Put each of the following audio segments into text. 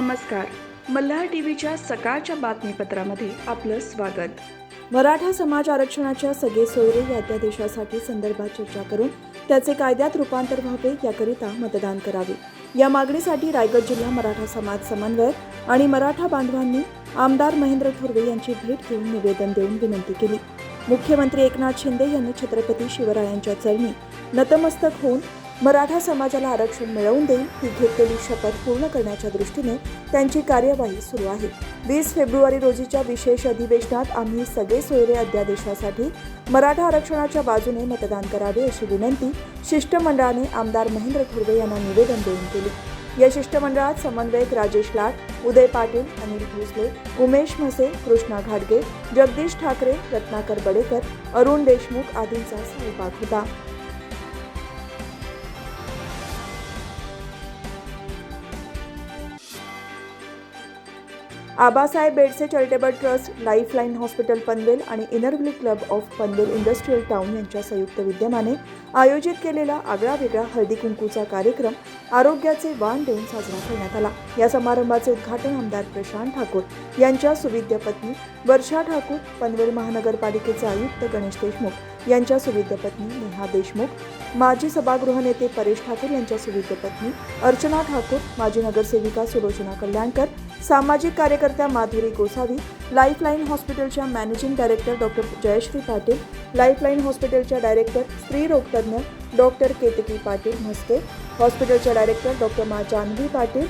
नमस्कार. मल्हार टीव्हीच्या सकाळच्या बातमीपत्रामध्ये आपलं स्वागत. मराठा समाज आरक्षणाच्या सगळे सोयरे या अध्यादेशासाठी संदर्भात चर्चा करून त्याचे कायद्यात रूपांतर व्हावे याकरिता मतदान करावे. या मागणीसाठी रायगड जिल्हा मराठा समाज समन्वयक आणि मराठा बांधवांनी आमदार महेंद्र थोरवे यांची भेट घेऊन निवेदन देऊन विनंती केली. मुख्यमंत्री एकनाथ शिंदे यांनी छत्रपती शिवरायांच्या चरणी नतमस्तक होऊन मराठा समाजाला आरक्षण मिळवून देईल ही घेतलेली शपथ पूर्ण करण्याच्या दृष्टीने त्यांची कार्यवाही सुरू आहे. 20 फेब्रुवारी रोजीच्या विशेष अधिवेशनात आम्ही सगळे सोयरे अध्यादेशासाठी मराठा आरक्षणाच्या बाजूने मतदान करावे अशी विनंती शिष्टमंडळाने आमदार महेंद्र थोरवे यांना निवेदन देऊन केली. या शिष्टमंडळात समन्वयक राजेश लाड, उदय पाटील, अनिल भोसले, उमेश म्हसे, कृष्णा घाटगे, जगदीश ठाकरे, रत्नाकर बडेकर, अरुण देशमुख आदींचा सहभाग होता. Abasaheb Bedse charitable trust, Lifeline hospital Panvel आणि Inner Wheel club of Panvel industrial town यांच्या संयुक्त विद्यमाने आयोजित केलेला आगळा वेगळा हळदी कुंकूचा कार्यक्रम आरोग्याचे वाण देऊन साजरा करण्यात आला. या समारंभाचे उद्घाटन आमदार प्रशांत ठाकूर यांच्या सुविद्य पत्नी वर्षा ठाकूर, पनवेल महानगरपालिकेचे आयुक्त गणेश देशमुख यांच्या सुविद्य पत्नी नेहा देशमुख, माजी सभागृह नेते परेश ठाकूर यांच्या सुविद्य पत्नी अर्चना ठाकूर, माजी नगरसेविका सुलोचना कल्याणकर, सामाजिक कार्यकर्त्या माधुरी गोसावी, लाईफलाईन हॉस्पिटलच्या managing director doctor Jayashree Patil, Lifeline हॉस्पिटलच्या डायरेक्टर स्त्रीरोगतज्ञ डॉक्टर केतकी पाटील म्हस्के, हॉस्पिटलच्या डायरेक्टर डॉक्टर मा Janhavi Patil,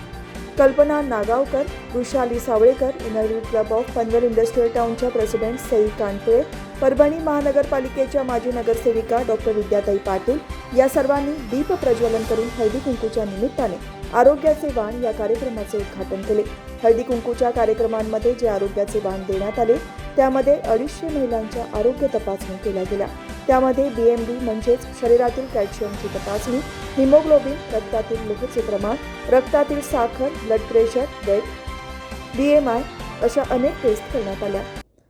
Kalpana Nagavkar, Vrushali Savalekar, Inner Wheel club of Panvel industrial टाउनच्या प्रेसिडेंट सई कानपुळे, परभणी महानगरपालिकेच्या माजी नगरसेविका डॉक्टर विद्याताई पाटील या सर्वांनी दीप प्रज्वलन करून हळदी कुंकूच्या निमित्ताने आरोग्याचे वाण या कार्यक्रमाचे उद्घाटन केले. हळदी कुंकूच्या कार्यक्रमांमध्ये जे आरोग्याचे वाण देण्यात आले त्यामध्ये 250 महिलांच्या आरोग्य तपासणी केल्या गेल्या. त्यामध्ये BMD म्हणजेच शरीरातील कॅल्शियमची तपासणी, हिमोग्लोबिन, रक्तातील लोहाचे प्रमाण, रक्तातील साखर, ब्लड प्रेशर, वेट, BMI अशा अनेक टेस्ट करण्यात आल्या.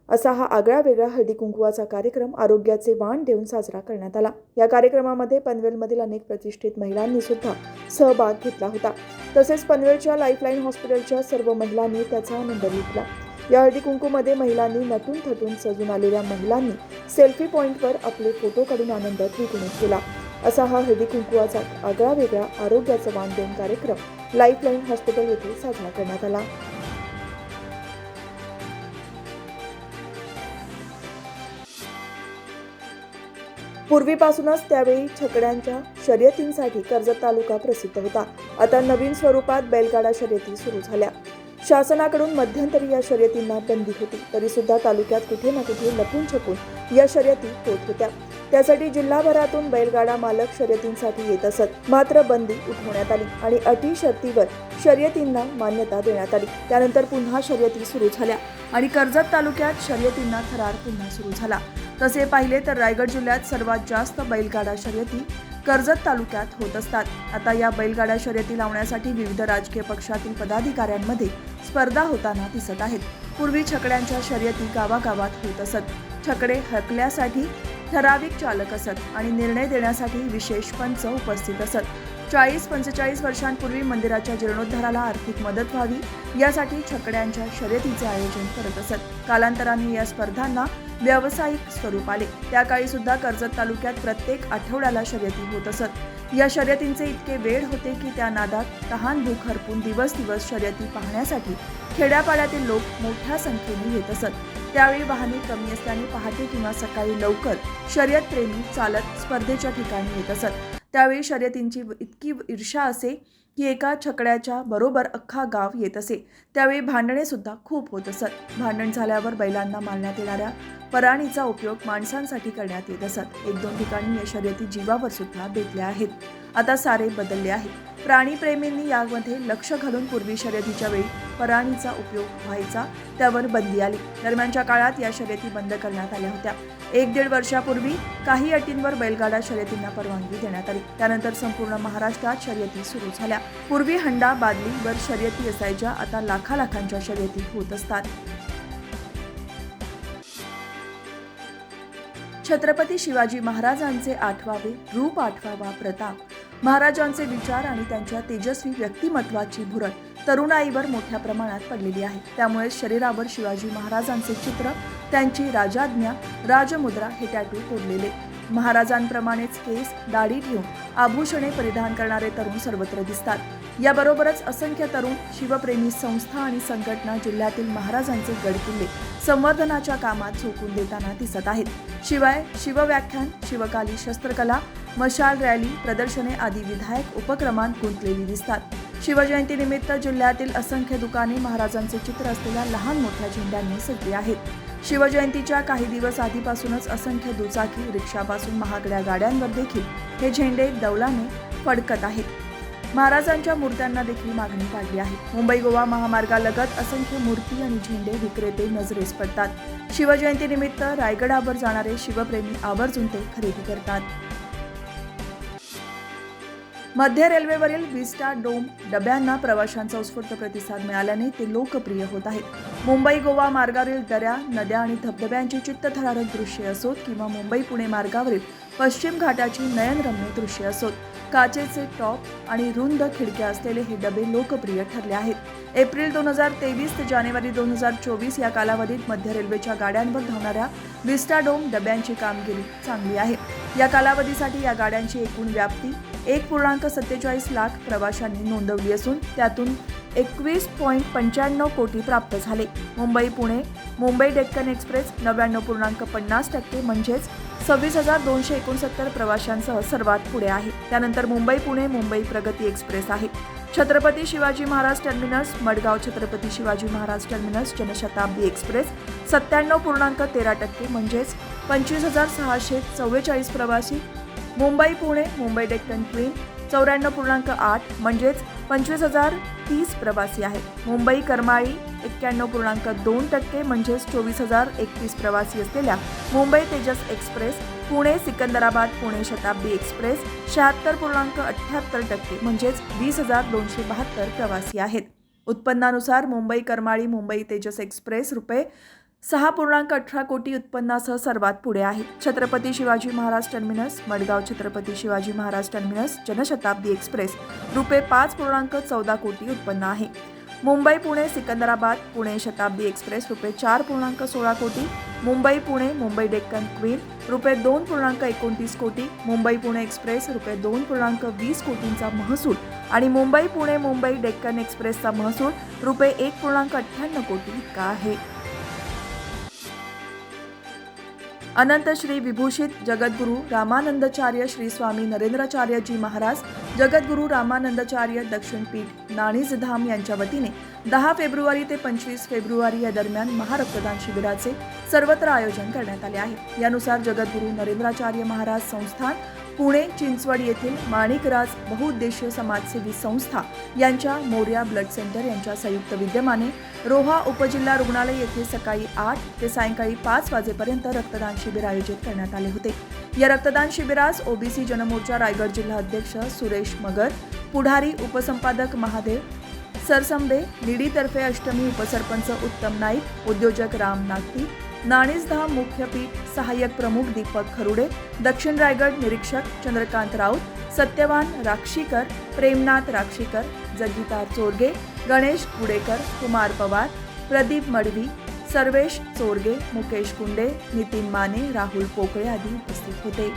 असा हा आगळा वेगळा हळदी कुंकवाचा कार्यक्रम आरोग्याचे वाण देऊन साजरा करण्यात आला. या कार्यक्रमामध्ये पनवेलमधील अनेक प्रतिष्ठित महिलांनी सुद्धा सहभाग घेतला होता. तसेच पनवेलच्या लाईफलाईन हॉस्पिटलच्या सर्व महिलांनी त्याचा आनंद घेतला. या हळदी कुंकूमध्ये महिलांनी नटून थटून सजून आलेल्या महिलांनी सेल्फी पॉईंटवर आपले फोटो काढून आनंद द्विगुणित केला. असा हा हळदी कुंकवाचा आगळा वेगळा आरोग्याचा वाण देऊन कार्यक्रम लाईफलाईन हॉस्पिटल येथे साजरा करण्यात आला. पूर्वीपासूनच त्यावेळी छकड्यांच्या शर्यतींसाठी कर्जत तालुका प्रसिद्ध होता. आता नवीन स्वरूपात बैलगाडा शर्यती सुरू झाल्या. शासनाकडून मध्यंतरी या शर्यतींना बंदी होती, तरी सुद्धा तालुक्यात कुठे ना कुठे लपून छपून या शर्यती होत होत्या. त्यासाठी जिल्हाभरातून बैलगाडा मालक शर्यतींसाठी येत असत. मात्र बंदी उठवण्यात आली आणि अटी शर्तीवर शर्यतींना मान्यता देण्यात आली. त्यानंतर पुन्हा शर्यती सुरू झाल्या आणि कर्जत तालुक्यात शर्यतींना थरार पुन्हा सुरू झाला. तसे पाहिले तर रायगड जिल्ह्यात सर्वात जास्त बैलगाडा शर्यती कर्जत तालुक्यात होत असतात. आता या बैलगाडा शर्यती लावण्यासाठी विविध राजकीय पक्षातील पदाधिकाऱ्यांमध्ये स्पर्धा होताना दिसत आहेत. पूर्वी छकड्यांच्या शर्यती गावागावात होत असत. छकडे हकल्यासाठी ठराविक चालक असत आणि निर्णय देण्यासाठी विशेष पंच उपस्थित असत. 40-45 वर्षांपूर्वी मंदिराच्या जीर्णोद्धाराला आर्थिक मदत व्हावी यासाठी छकड्यांच्या शर्यतीचे आयोजन करत असत. कालांतराने या स्पर्धांना व्यावसायिक स्वरूप आले. त्या काळी सुद्धा कर्जत तालुक्यात प्रत्येक आठवड्याला शर्यती होत असत. या शर्यतींचे इतके वेळ होते की त्या नादात तहान भूक हरपून दिवस शर्यती पाहण्यासाठी खेड्यापाड्यातील लोक मोठ्या संख्येने येत असत. त्यावेळी वाहने कमी असल्याने पहाटे किंवा सकाळी लवकर शर्यत प्रेमी चालत स्पर्धेच्या ठिकाणी येत असत. त्यावेळी शर्यतींची इतकी ईर्ष्या असे की एका छकड्याच्या बरोबर अख्खा गाव येत असे. त्यावेळी भांडणे सुद्धा खूप होत असत. भांडण झाल्यावर बैलांना मारण्यात येणाऱ्या पराणीचा उपयोग माणसांसाठी करण्यात येत असत. 1-2 ठिकाणी या शर्यती जीवावर सुद्धा बेतल्या आहेत. आता सारे बदलले आहे. प्राणीप्रेमींनी यामध्ये लक्ष घालून पूर्वी शर्यतीच्या वेळी पराणीचा उपयोग व्हायचा त्यावर बंदी आली. दरम्यानच्या काळात या शर्यती बंद करण्यात आल्या होत्या. 1-1.5 वर्षापूर्वी काही अटींवर बैलगाडा शर्यतींना परवानगी देण्यात आली. त्यानंतर संपूर्ण महाराष्ट्रात शर्यती सुरू झाल्या. पूर्वी हंडा बादलीवर शर्यती असायच्या, आता लाखांच्या शर्यती होत असतात. छत्रपती शिवाजी महाराजांचे आठवावे रूप, आठवावा प्रताप, महाराजांचे विचार आणि त्यांच्या तेजस्वी व्यक्तिमत्वाची भुरळ तरुणाईवर मोठ्या प्रमाणात पडलेली आहे. त्यामुळे शरीरावर शिवाजी महाराजांचे चित्र, त्यांची राजाज्ञा, राजमुद्रा हे टॅटू कोरलेले. महाराजांप्रमाणेच केस, दाढी ठेवून आभूषणे परिधान करणारे तरुण सर्वत्र दिसतात. याबरोबरच असंख्य तरुण शिवप्रेमी संस्था आणि संघटना जिल्ह्यातील महाराजांचे गडकिल्ले संवर्धनाच्या कामात झोकून देताना दिसत आहेत. शिवाय शिवव्याख्यान, शिवकाली शस्त्रकला, मशाल रॅली, प्रदर्शने आदी विधायक उपक्रमांत गुंतलेली दिसतात. शिवजयंतीनिमित्त जिल्ह्यातील असंख्य दुकाने महाराजांचे चित्र असलेल्या लहान मोठ्या झेंड्यांनी सजली आहेत. शिवजयंतीच्या काही दिवस आधीपासूनच असंख्य दुचाकी, रिक्षापासून महागड्या गाड्यांवर देखील हे झेंडे दौलाने फडकत आहेत. महाराजांच्या मूर्त्यांना देखील मागणी वाढली आहे. मुंबई गोवा महामार्गालगत असंख्य मूर्ती आणि झेंडे विक्रेते नजरेस पडतात. शिवजयंतीनिमित्त रायगडावर जाणारे शिवप्रेमी आवर्जून ते खरेदी करतात. मध्य रेल्वेवरील विस्टा डोम डब्यांना प्रवाशांचा उत्स्फूर्त प्रतिसाद मिळाल्याने ते लोकप्रिय होत आहेत. मुंबई गोवा मार्गावरील दऱ्या, नद्या आणि धबधब्यांची चित्तथरारक दृश्ये असोत किंवा मुंबई पुणे मार्गावरील पश्चिम घाटाची नयनरम्य दृश्ये असोत, काचेचे टॉप आणि रुंद खिडक्या असलेले हे डबे लोकप्रिय ठरले आहेत. एप्रिल 2023 ते जानेवारी 2024 या कालावधीत मध्य रेल्वेच्या गाड्यांवर धावणाऱ्या विस्टा डोम डब्यांची कामगिरी चांगली आहे. या कालावधीसाठी या गाड्यांची एकूण व्याप्ती 1.47 लाख प्रवाशांनी नोंदवली असून त्यातून 21.95 कोटी प्राप्त झाले. मुंबई पुणे, मुंबई डेक्कन एक्सप्रेस 99.50% म्हणजेच 26,269 प्रवाशांसह सर्वात पुढे आहे. त्यानंतर मुंबई पुणे, मुंबई प्रगती एक्सप्रेस आहे. Chhatrapati Shivaji Maharaj terminus, Madgaon Chhatrapati Shivaji Maharaj terminus Janshatabdi express 97.13% म्हणजेच 25,644 प्रवासी. मुंबई पुणे, मुंबई डेक्कन क्वीन 94.8 म्हणजेच 25,030 प्रवासी आहेत. मुंबई करमाळी 91.2% म्हणजेच 24,031 प्रवासी असलेल्या मुंबई तेजस एक्सप्रेस, पुणे सिकंदराबाद पुणे शताब्दी एक्सप्रेस 76.78% म्हणजेच 20,272 प्रवासी आहेत. उत्पन्नानुसार मुंबई करमाळी मुंबई तेजस एक्सप्रेस ₹6.18 कोटी उत्पन्नासह सर्वात पुढे आहे. Chhatrapati Shivaji Maharaj terminus, Madgaon Chhatrapati Shivaji Maharaj terminus Janshatabdi express ₹5.14 कोटी उत्पन्न आहे. मुंबई पुणे सिकंदराबाद पुणे शताब्दी एक्सप्रेस ₹4.16 कोटी. मुंबई पुणे मुंबई डेक्कन क्वीन ₹2.29 कोटी. मुंबई पुणे एक्सप्रेस ₹2.20 कोटींचा महसूल आणि मुंबई पुणे मुंबई डेक्कन एक्सप्रेसचा महसूल ₹1.58 कोटी इतका आहे. अनंत श्री विभूषित जगद्गुरू रामानंदाचार्य श्री स्वामी नरेंद्राचार्यजी महाराज जगद्गुरू रामानंदाचार्य दक्षिण पीठ नाणीजधाम यांच्या वतीने 10 फेब्रुवारी ते 25 फेब्रुवारी या दरम्यान महारक्तदान शिबिराचे सर्वत्र आयोजन करण्यात आले आहे. यानुसार जगद्गुरू नरेंद्राचार्य महाराज संस्थान पुणे चिंचवड येथील माणिकराज बहुउद्देशीय समाजसेवी संस्था यांच्या मोर्या ब्लड सेंटर यांच्या संयुक्त विद्यमाने रोहा उपजिल्हा रुग्णालय येथे सकाळी 8 ते सायंकाळी 5 वाजेपर्यंत रक्तदान शिबिर आयोजित करण्यात आले होते. या रक्तदान शिबिरास ओबीसी जनमोर्चा रायगड जिल्हा अध्यक्ष सुरेश मगर, पुढारी उपसंपादक महादेव सरसंबे, लीडीतर्फे अष्टमी उपसरपंच उत्तम नाईक, उद्योजक राम नागती, नाणीजधाम मुख्यपीठ सहाय्यक प्रमुख दीपक खरुडे, दक्षिण रायगड निरीक्षक चंद्रकांत राऊत, सत्यवान राक्षीकर, प्रेमनाथ राक्षीकर, जगीता चोरगे, गणेश गुडेकर, कुमार पवार, प्रदीप मडवी, सर्वेश चोरगे, मुकेश कुंडे, नितीन माने, राहुल पोकळे आदी उपस्थित होते.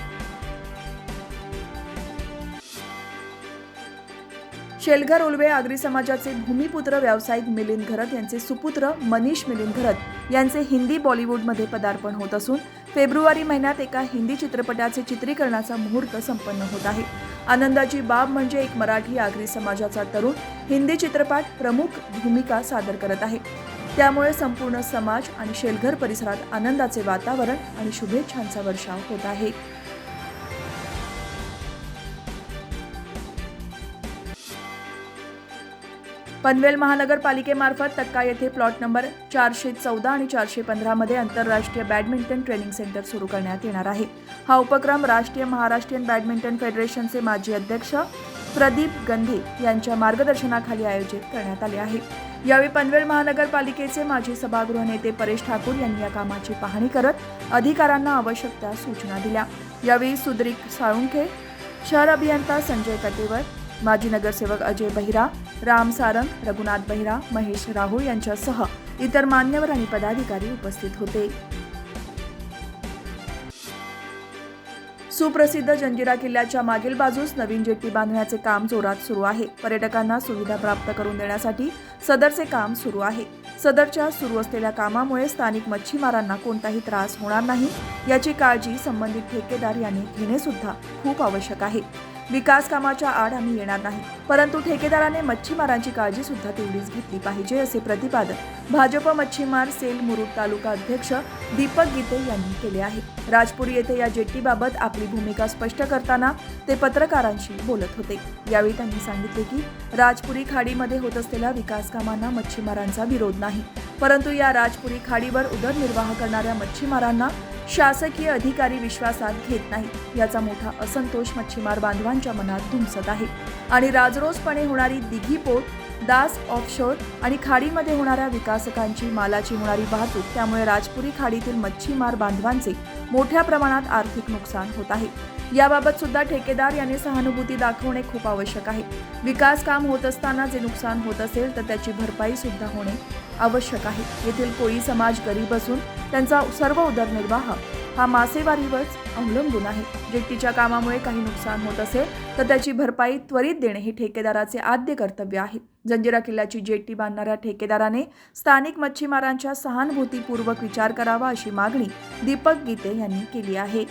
शेलघर उल्वे आगरी समाजाचे भूमिपुत्र व्यावसायिक मिलिंद घरत यांचे सुपुत्र मनीष मिलिंद घरत यांचे हिंदी बॉलिवूडमध्ये पदार्पण होत असून फेब्रुवारी महिन्यात एका हिंदी चित्रपटाचे चित्रीकरणाचा मुहूर्त संपन्न होत आहे. आनंदाची बाब म्हणजे एक मराठी आगरी समाजाचा तरुण हिंदी चित्रपट प्रमुख भूमिका सादर करत आहे. त्यामुळे संपूर्ण समाज आणि शेलघर परिसरात आनंदाचे वातावरण आणि शुभेच्छांचा वर्षाव होत आहे. पनवेल महानगरपालिकेमार्फत तक्का येथे प्लॉट नंबर 414 आणि 415 मध्ये आंतरराष्ट्रीय बॅडमिंटन ट्रेनिंग सेंटर सुरू करण्यात येणार आहे. हा उपक्रम राष्ट्रीय महाराष्ट्रीयन बॅडमिंटन फेडरेशनचे माजी अध्यक्ष प्रदीप गंधे यांच्या मार्गदर्शनाखाली आयोजित करण्यात आले आहे. यावेळी पनवेल महानगरपालिकेचे माजी सभागृह नेते परेश ठाकूर यांनी या कामाची पाहणी करत अधिकाऱ्यांना आवश्यक त्या सूचना दिल्या. यावेळी सुद्रिक साळुंखे, शहर अभियंता संजय कटेवर, माजी नगरसेवक अजय बहिरा, राम सारंग, रघुनाथ बहिरा, महेश राहुळ यांच्यासह इतर मान्यवर आणि पदाधिकारी उपस्थित होते. सुप्रसिद्ध जंजिरा किल्ल्याच्या मागील बाजूस नवीन जेट्टी बांधण्याचे काम जोरात सुरू आहे. पर्यटकांना सुविधा प्राप्त करून देण्यासाठी सदरचे काम सुरू आहे. सदरच्या सुरू असलेल्या कामामुळे स्थानिक मच्छीमारांना कोणताही त्रास होणार नाही याची काळजी संबंधित ठेकेदार यांनी घेणे सुद्धा खूप आवश्यक आहे. विकास कामाच्या आड आम्ही येणार नाही, परंतु ठेकेदाराने मच्छीमारांची काळजी सुद्धा तेवढीच घेतली पाहिजे, असे प्रतिपादन भाजप मच्छीमार सेल मुरुड तालुका अध्यक्ष दीपक गीते यांनी केले आहे. राजपुरी येथे या जेट्टीबाबत आपली भूमिका स्पष्ट करताना ते पत्रकारांशी बोलत होते. यावेळी त्यांनी सांगितले की राजपुरी खाडीमध्ये होत असलेल्या विकास कामांना मच्छीमारांचा विरोध नाही, परंतु या राजपुरी खाडीवर उदरनिर्वाह करणाऱ्या मच्छीमारांना शासकीय अधिकारी विश्वासात घेत नाहीत. याचा मोठा असंतोष मच्छीमार बांधवांच्या मनात धुमसत आहे आणि राजरोसपणे होणारी दिघीपोत, दास ऑफशोर आणि खाडीमध्ये होणाऱ्या विकासकांची मालाची होणारी वाहतूक, त्यामुळे राजपुरी खाडीतील मच्छीमार बांधवांचे मोठ्या प्रमाणात आर्थिक नुकसान होत आहे. याबाबत सुद्धा ठेकेदार यांनी सहानुभूती दाखवणे खूप आवश्यक आहे. विकास काम होत असताना जे नुकसान होत असेल तर त्याची भरपाई सुद्धा होणे आवश्यक आहे. येथील कोळी समाज गरीब असून त्यांचा सर्व उदरनिर्वाह हा मासेमारीवरच अवलंबून आहे. जेट्टीच्या कामामुळे काही नुकसान होत असेल तर त्याची भरपाई त्वरित देणे हे ठेकेदाराचे आद्य कर्तव्य आहे. जंजिरा किल्ल्याची जेट्टी बांधणाऱ्या ठेकेदाराने स्थानिक मच्छीमारांच्या सहानुभूतीपूर्वक विचार करावा, अशी मागणी दीपक गीते यांनी केली आहे.